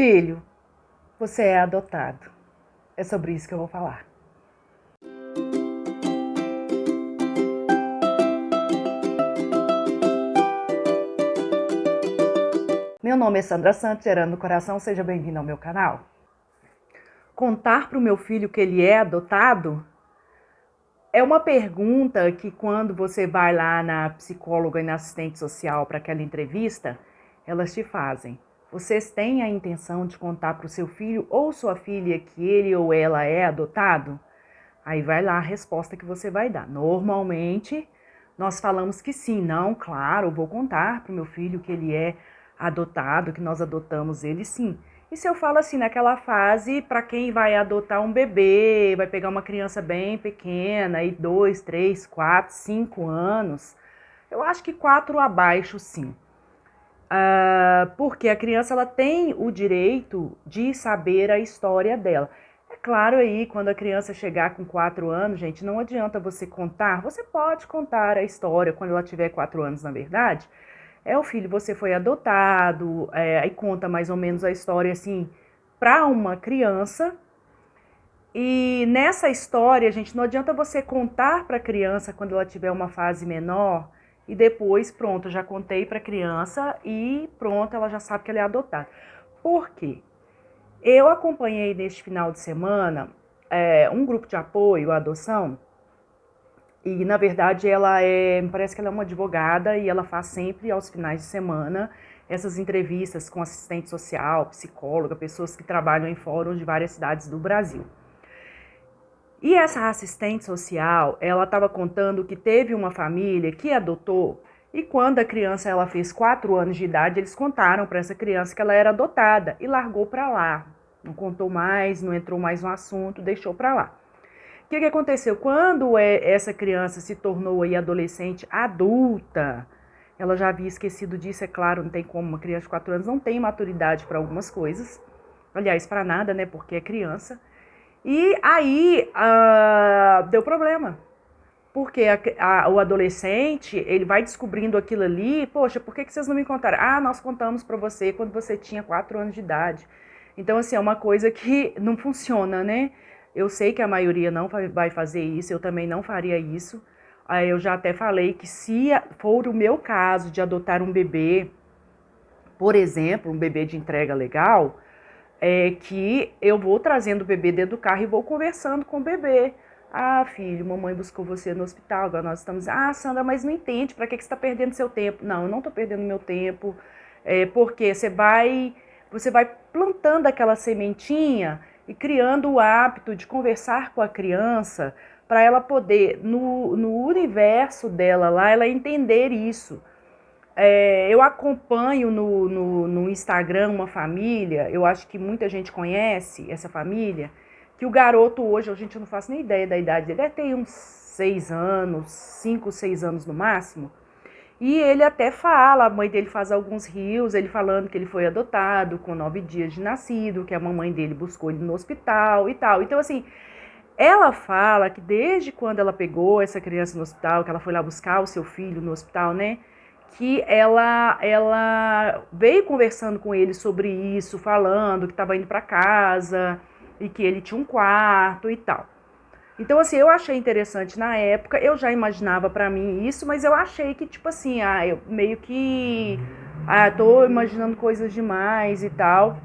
Filho, você é adotado. É sobre isso que eu vou falar. Meu nome é Sandra Santos, gerando no coração, seja bem-vindo ao meu canal. Contar para o meu filho que ele é adotado é uma pergunta que quando você vai lá na psicóloga e na assistente social para aquela entrevista, elas te fazem. Vocês têm a intenção de contar para o seu filho ou sua filha que ele ou ela é adotado? Aí vai lá a resposta que você vai dar. Normalmente, nós falamos que sim, não, claro, vou contar para o meu filho que ele é adotado, que nós adotamos ele sim. E se eu falo assim, naquela fase, para quem vai adotar um bebê, vai pegar uma criança bem pequena, aí 2, 3, 4, 5 anos, eu acho que 4 abaixo sim. Porque a criança ela tem o direito de saber a história dela. É claro aí, quando a criança chegar com 4 anos, gente, não adianta você contar. Você pode contar a história quando ela tiver 4 anos, na verdade. É o filho, você foi adotado, aí conta mais ou menos a história assim para uma criança. E nessa história, gente, não adianta você contar para a criança quando ela tiver uma fase menor e depois, pronto, já contei para a criança e pronto, ela já sabe que ela é adotada. Por quê? Eu acompanhei neste final de semana um grupo de apoio à adoção e, na verdade, me parece que ela é uma advogada e ela faz sempre aos finais de semana essas entrevistas com assistente social, psicóloga, pessoas que trabalham em fóruns de várias cidades do Brasil. E essa assistente social, ela estava contando que teve uma família que adotou e quando a criança ela fez 4 anos de idade, eles contaram para essa criança que ela era adotada e largou para lá. Não contou mais, não entrou mais no assunto, deixou para lá. O que aconteceu? Quando essa criança se tornou aí adolescente adulta, ela já havia esquecido disso, é claro, não tem como, uma criança de 4 anos não tem maturidade para algumas coisas. Aliás, para nada, né? Porque é criança. E aí deu problema. Porque o adolescente, ele vai descobrindo aquilo ali, poxa, por que vocês não me contaram? Ah, nós contamos para você quando você tinha 4 anos de idade. Então, assim, é uma coisa que não funciona, né? Eu sei que a maioria não vai fazer isso, eu também não faria isso. Aí eu já até falei que se for o meu caso de adotar um bebê, por exemplo, um bebê de entrega legal, que eu vou trazendo o bebê dentro do carro e vou conversando com o bebê. Ah, filho, mamãe buscou você no hospital, agora nós estamos... Ah, Sandra, mas não entende, para que você está perdendo seu tempo? Não, eu não estou perdendo meu tempo, porque você vai plantando aquela sementinha e criando o hábito de conversar com a criança para ela poder, no universo dela lá, ela entender isso. Eu acompanho no Instagram uma família, eu acho que muita gente conhece essa família, que o garoto hoje, a gente não faz nem ideia da idade dele, deve ter uns 6 anos, 5, 6 anos no máximo. E ele até fala, a mãe dele faz alguns rios, ele falando que ele foi adotado com 9 dias de nascido, que a mamãe dele buscou ele no hospital e tal. Então, assim, ela fala que desde quando ela pegou essa criança no hospital, que ela foi lá buscar o seu filho no hospital, né? Que ela veio conversando com ele sobre isso, falando que estava indo para casa e que ele tinha um quarto e tal. Então, assim, eu achei interessante na época, eu já imaginava para mim isso, mas eu achei que, tipo assim, eu meio que, tô imaginando coisas demais e tal.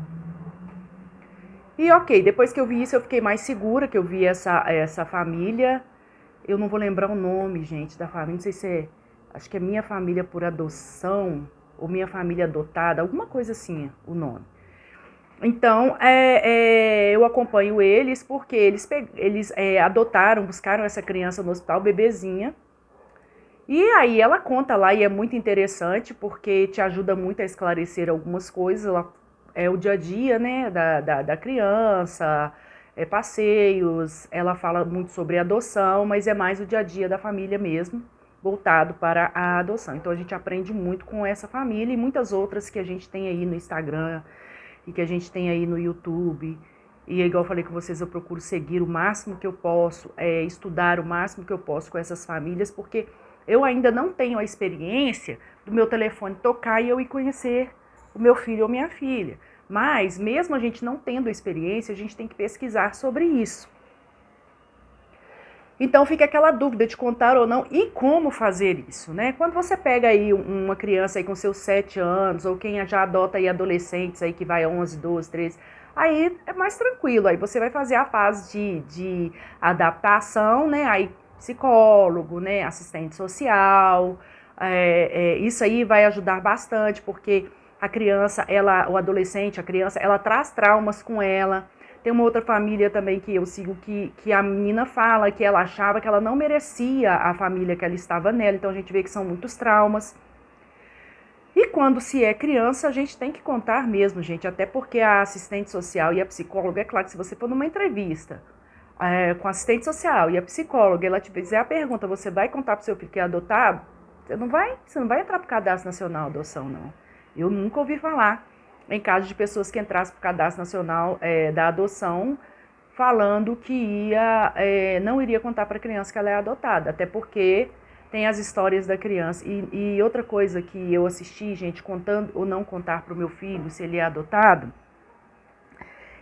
E ok, depois que eu vi isso, eu fiquei mais segura, que eu vi essa família. Eu não vou lembrar o nome, gente, da família, não sei se acho que é Minha Família por Adoção, ou Minha Família Adotada, alguma coisa assim, o nome. Então, eu acompanho eles porque eles adotaram, buscaram essa criança no hospital, bebezinha. E aí ela conta lá, e é muito interessante porque te ajuda muito a esclarecer algumas coisas. É o dia a dia, né, da criança, passeios. Ela fala muito sobre adoção, mas é mais o dia a dia da família mesmo, voltado para a adoção. Então a gente aprende muito com essa família e muitas outras que a gente tem aí no Instagram e que a gente tem aí no YouTube. E igual eu falei com vocês, eu procuro seguir o máximo que eu posso, estudar o máximo que eu posso com essas famílias, porque eu ainda não tenho a experiência do meu telefone tocar e eu ir conhecer o meu filho ou minha filha. Mas, mesmo a gente não tendo experiência, a gente tem que pesquisar sobre isso. Então fica aquela dúvida de contar ou não e como fazer isso, né? Quando você pega aí uma criança aí com seus 7 anos, ou quem já adota aí adolescentes aí que vai a 11, 12, 13, aí é mais tranquilo, aí você vai fazer a fase de adaptação, né? Aí psicólogo, né? Assistente social, isso aí vai ajudar bastante, porque a criança, o adolescente, a criança, ela traz traumas com ela. Tem uma outra família também que eu sigo que a menina fala que ela achava que ela não merecia a família que ela estava nela. Então a gente vê que são muitos traumas. E quando se é criança, a gente tem que contar mesmo, gente. Até porque a assistente social e a psicóloga, é claro que se você for numa entrevista com a assistente social e a psicóloga, ela te fizer a pergunta, você vai contar pro seu filho que é adotado? Você não vai entrar pro Cadastro Nacional de Adoção, não. Eu nunca ouvi falar em caso de pessoas que entrassem para o Cadastro Nacional da Adoção falando que não iria contar para a criança que ela é adotada, até porque tem as histórias da criança. E outra coisa que eu assisti, gente, contando ou não contar para o meu filho se ele é adotado,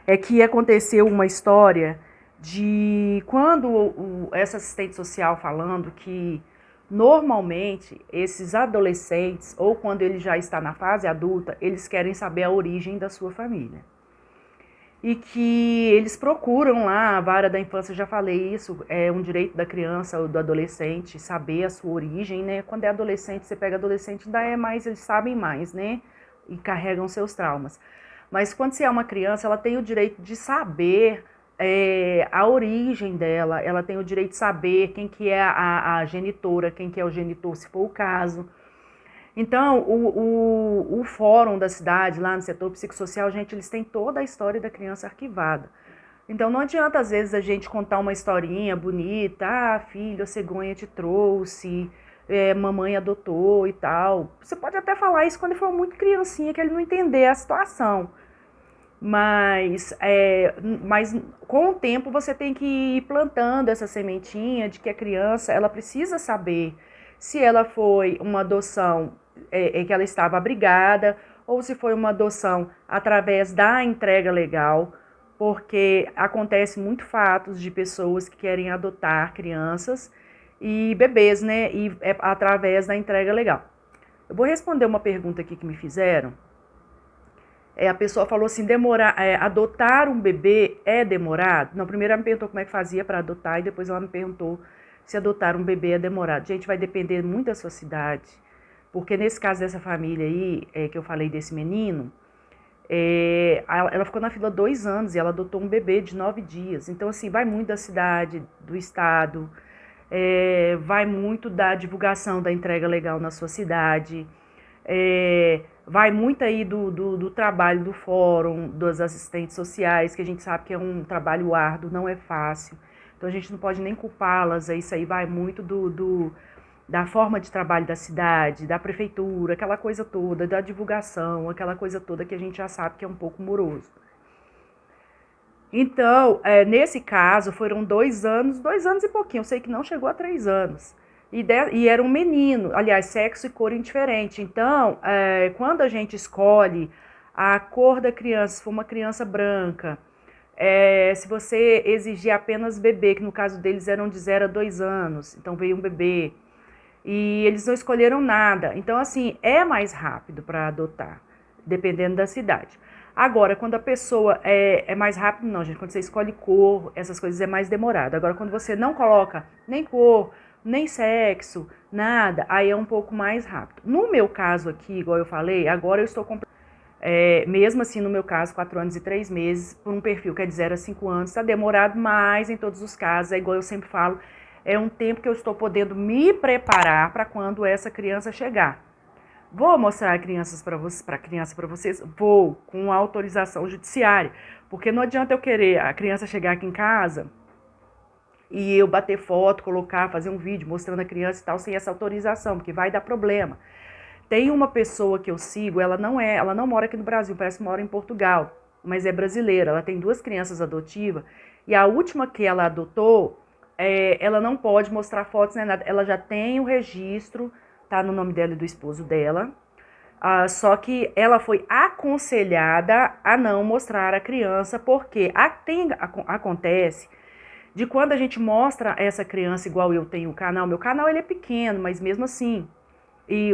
é que aconteceu uma história de quando essa assistente social falando que normalmente esses adolescentes, ou quando ele já está na fase adulta, eles querem saber a origem da sua família. E que eles procuram lá, a vara da infância, já falei isso, é um direito da criança ou do adolescente saber a sua origem, né? Quando é adolescente, você pega adolescente, ainda é mais, eles sabem mais, né? E carregam seus traumas. Mas quando você é uma criança, ela tem o direito de saber a origem dela, ela tem o direito de saber quem que é a genitora, quem que é o genitor, se for o caso. Então, o fórum da cidade, lá no setor psicossocial, gente, eles têm toda a história da criança arquivada. Então, não adianta, às vezes, a gente contar uma historinha bonita, filho, a cegonha te trouxe, mamãe adotou e tal. Você pode até falar isso quando ele for muito criancinha, que ele não entender a situação. Mas com o tempo você tem que ir plantando essa sementinha de que a criança ela precisa saber se ela foi uma adoção que ela estava abrigada ou se foi uma adoção através da entrega legal, porque acontece muito fatos de pessoas que querem adotar crianças e bebês, né? E através da entrega legal. Eu vou responder uma pergunta aqui que me fizeram. A pessoa falou assim, adotar um bebê é demorado? Não, primeiro ela me perguntou como é que fazia para adotar e depois ela me perguntou se adotar um bebê é demorado. Gente, vai depender muito da sua cidade, porque nesse caso dessa família aí, que eu falei desse menino, ela ficou na fila 2 anos e ela adotou um bebê de 9 dias. Então, assim, vai muito da cidade, do estado, vai muito da divulgação da entrega legal na sua cidade, vai muito aí do trabalho do fórum, dos assistentes sociais, que a gente sabe que é um trabalho árduo, não é fácil. Então a gente não pode nem culpá-las, isso aí vai muito da forma de trabalho da cidade, da prefeitura, aquela coisa toda, da divulgação, aquela coisa toda que a gente já sabe que é um pouco moroso. Então, nesse caso, foram 2 anos e pouquinho, eu sei que não chegou a 3 anos. E era um menino, aliás, sexo e cor indiferente. Então, quando a gente escolhe a cor da criança, se for uma criança branca, se você exigir apenas bebê, que no caso deles eram de 0 a 2 anos, então veio um bebê, e eles não escolheram nada. Então, assim, é mais rápido para adotar, dependendo da cidade. Agora, quando a pessoa é mais rápido, não, gente. Quando você escolhe cor, essas coisas é mais demorado. Agora, quando você não coloca nem cor, nem sexo, nada, aí é um pouco mais rápido. No meu caso aqui, igual eu falei, agora eu estou comprando, mesmo assim, no meu caso, 4 anos e 3 meses, por um perfil que é de 0 a 5 anos, está demorado, mas em todos os casos, é igual eu sempre falo, é um tempo que eu estou podendo me preparar para quando essa criança chegar. Vou mostrar crianças para criança para vocês? Vou, com autorização judiciária, porque não adianta eu querer a criança chegar aqui em casa e eu bater foto, colocar, fazer um vídeo mostrando a criança e tal, sem essa autorização, porque vai dar problema. Tem uma pessoa que eu sigo, ela não mora aqui no Brasil, parece que mora em Portugal, mas é brasileira. Ela tem 2 crianças adotivas e a última que ela adotou, ela não pode mostrar fotos nem nada. Ela já tem o registro, tá no nome dela e do esposo dela. Só que ela foi aconselhada a não mostrar a criança, porque acontece de quando a gente mostra essa criança, igual eu tenho o canal, meu canal ele é pequeno, mas mesmo assim, e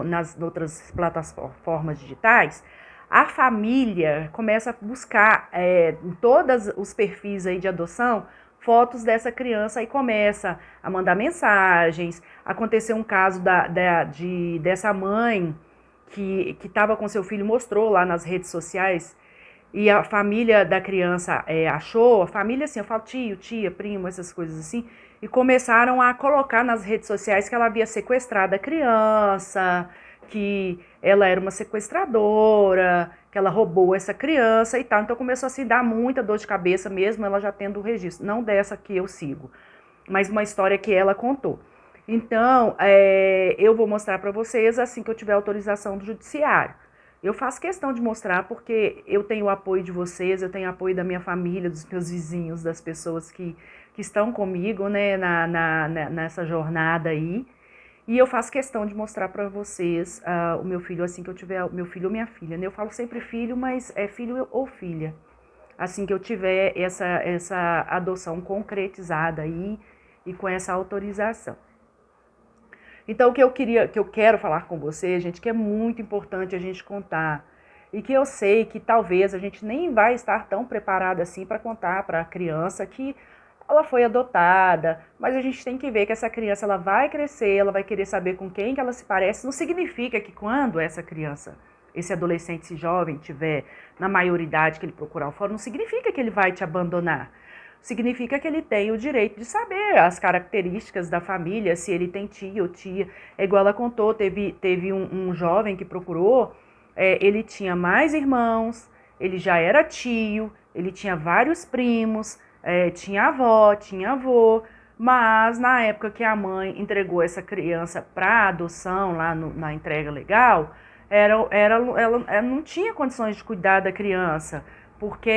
nas outras plataformas digitais, a família começa a buscar em todos os perfis aí de adoção fotos dessa criança e começa a mandar mensagens. Aconteceu um caso dessa mãe que estava com seu filho, mostrou lá nas redes sociais e a família da criança achou, a família assim, eu falo tio, tia, primo, essas coisas assim, e começaram a colocar nas redes sociais que ela havia sequestrado a criança, que ela era uma sequestradora, que ela roubou essa criança e tal. Então começou a se dar muita dor de cabeça mesmo, ela já tendo o registro, não dessa que eu sigo, mas uma história que ela contou. Então, eu vou mostrar para vocês assim que eu tiver autorização do judiciário. Eu faço questão de mostrar porque eu tenho o apoio de vocês, eu tenho o apoio da minha família, dos meus vizinhos, das pessoas que estão comigo, né, nessa jornada aí. E eu faço questão de mostrar para vocês o meu filho assim que eu tiver, meu filho ou minha filha, né? Eu falo sempre filho, mas é filho ou filha. Assim que eu tiver essa adoção concretizada aí e com essa autorização. Então, o que eu quero falar com você, gente, que é muito importante a gente contar. E que eu sei que talvez a gente nem vai estar tão preparado assim para contar para a criança que ela foi adotada, mas a gente tem que ver que essa criança ela vai crescer, ela vai querer saber com quem que ela se parece. Não significa que quando essa criança, esse adolescente, esse jovem tiver na maioridade que ele procurar o fórum, não significa que ele vai te abandonar. Significa que ele tem o direito de saber as características da família, se ele tem tia ou tia. É igual ela contou, teve um jovem que procurou, ele tinha mais irmãos, ele já era tio, ele tinha vários primos, tinha avó, tinha avô, mas na época que a mãe entregou essa criança para adoção, lá na entrega legal, ela não tinha condições de cuidar da criança, porque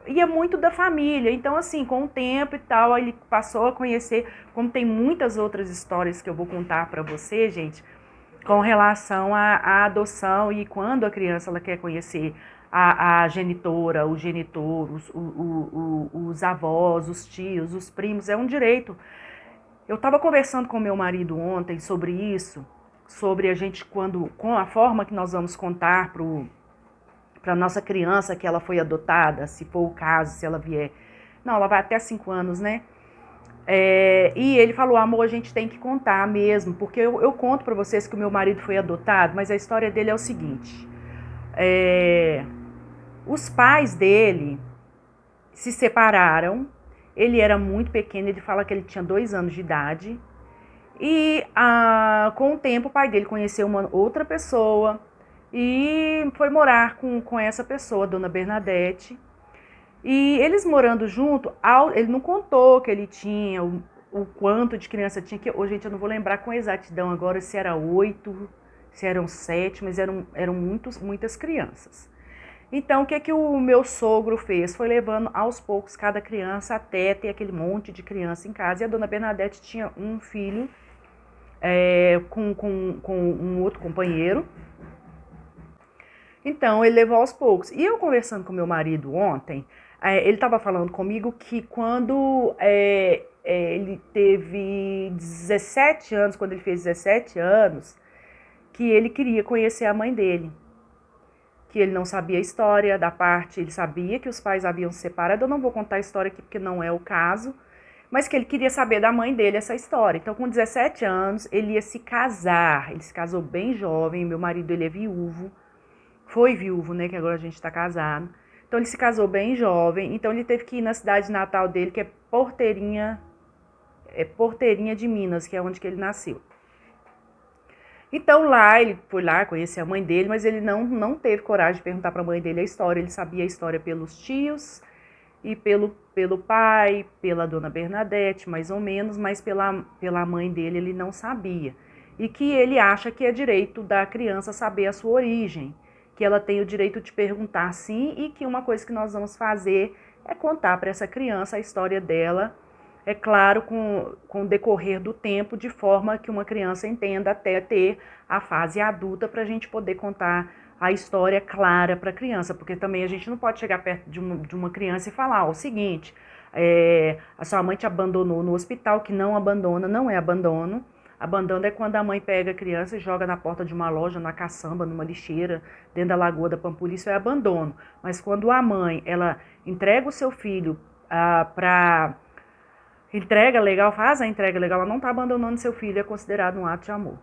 ia muito da família. Então, assim, com o tempo e tal, ele passou a conhecer, como tem muitas outras histórias que eu vou contar para você, gente, com relação à adoção e quando a criança ela quer conhecer a genitora, o genitor, os avós, os tios, os primos, é um direito. Eu estava conversando com meu marido ontem sobre isso, sobre a gente com a forma que nós vamos contar para nossa criança que ela foi adotada, se for o caso, se ela vier. Não, ela vai até 5 anos, né? E ele falou, amor, a gente tem que contar mesmo, porque eu conto para vocês que o meu marido foi adotado, mas a história dele é o seguinte. Os pais dele se separaram, ele era muito pequeno, ele fala que ele tinha 2 anos de idade, e com o tempo o pai dele conheceu uma outra pessoa e foi morar com essa pessoa, Dona Bernadette. E eles morando junto, ele não contou que ele tinha o quanto de criança tinha, que hoje, gente, eu não vou lembrar com exatidão agora se era 8, se eram 7, mas eram muitas crianças. Então, o que o meu sogro fez? Foi levando aos poucos cada criança até ter aquele monte de criança em casa. E a Dona Bernadette tinha um filho com um outro companheiro. Então, ele levou aos poucos. E eu conversando com meu marido ontem, ele estava falando comigo que quando ele teve 17 anos, quando ele fez 17 anos, que ele queria conhecer a mãe dele. Que ele não sabia a história da parte, ele sabia que os pais haviam se separado. Eu não vou contar a história aqui porque não é o caso, mas que ele queria saber da mãe dele essa história. Então, com 17 anos, ele ia se casar. Ele se casou bem jovem, meu marido ele é viúvo. Foi viúvo, né, que agora a gente tá casado. Então ele se casou bem jovem, então ele teve que ir na cidade natal dele, que é Porteirinha de Minas, que é onde que ele nasceu. Então lá, ele foi lá conhecer a mãe dele, mas ele não teve coragem de perguntar para a mãe dele a história. Ele sabia a história pelos tios e pelo pai, pela Dona Bernadette, mais ou menos, mas pela mãe dele ele não sabia. E que ele acha que é direito da criança saber a sua origem, que ela tem o direito de perguntar sim, e que uma coisa que nós vamos fazer é contar para essa criança a história dela é claro, com o decorrer do tempo, de forma que uma criança entenda até ter a fase adulta para a gente poder contar a história clara para a criança, porque também a gente não pode chegar perto de uma criança e falar, ó, o seguinte, a sua mãe te abandonou no hospital, que não abandona, não é abandono. Abandono é quando a mãe pega a criança e joga na porta de uma loja, na caçamba, numa lixeira, dentro da Lagoa da Pampulha, isso é abandono. Mas quando a mãe, ela entrega o seu filho para entrega legal, faz a entrega legal, ela não está abandonando seu filho, é considerado um ato de amor.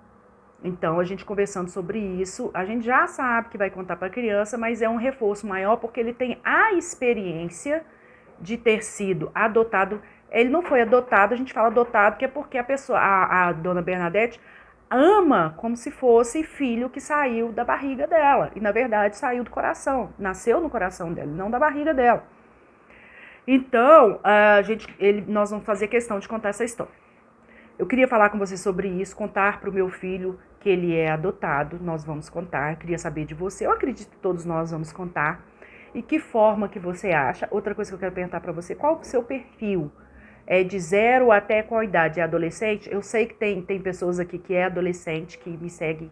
Então, a gente conversando sobre isso, a gente já sabe que vai contar para a criança, mas é um reforço maior porque ele tem a experiência de ter sido adotado. Ele não foi adotado, a gente fala adotado, que é porque a pessoa, a dona Bernadette, ama como se fosse filho que saiu da barriga dela. E, na verdade, saiu do coração, nasceu no coração dela, não da barriga dela. Então, nós vamos fazer questão de contar essa história. Eu queria falar com você sobre isso, contar para o meu filho que ele é adotado, nós vamos contar, eu queria saber de você, eu acredito que todos nós vamos contar, e que forma que você acha. Outra coisa que eu quero perguntar para você, qual o seu perfil? É de 0 até qual idade? É adolescente? Eu sei que tem pessoas aqui que é adolescente, que me segue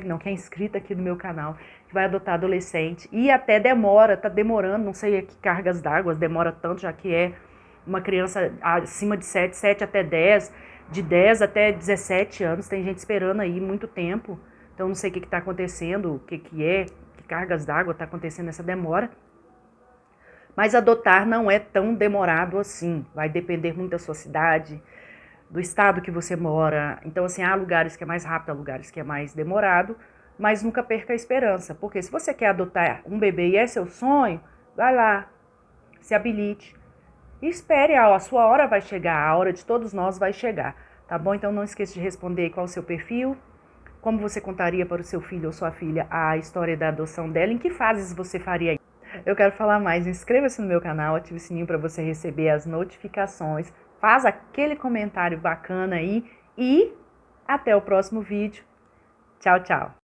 não, que é inscrita aqui no meu canal, que vai adotar adolescente, e até demora, tá demorando, não sei que cargas d'água, demora tanto, já que é uma criança acima de 7 até 10, de 10 até 17 anos, tem gente esperando aí muito tempo, então não sei o que está acontecendo, que cargas d'água está acontecendo essa demora. Mas adotar não é tão demorado assim, vai depender muito da sua cidade, do estado que você mora. Então, assim, há lugares que é mais rápido, há lugares que é mais demorado, mas nunca perca a esperança, porque se você quer adotar um bebê e é seu sonho, vai lá, se habilite e espere, a sua hora vai chegar, a hora de todos nós vai chegar, tá bom? Então não esqueça de responder qual é o seu perfil, como você contaria para o seu filho ou sua filha a história da adoção dela, em que fases você faria isso. Eu quero falar mais, inscreva-se no meu canal, ative o sininho para você receber as notificações, faz aquele comentário bacana aí e até o próximo vídeo. Tchau, tchau!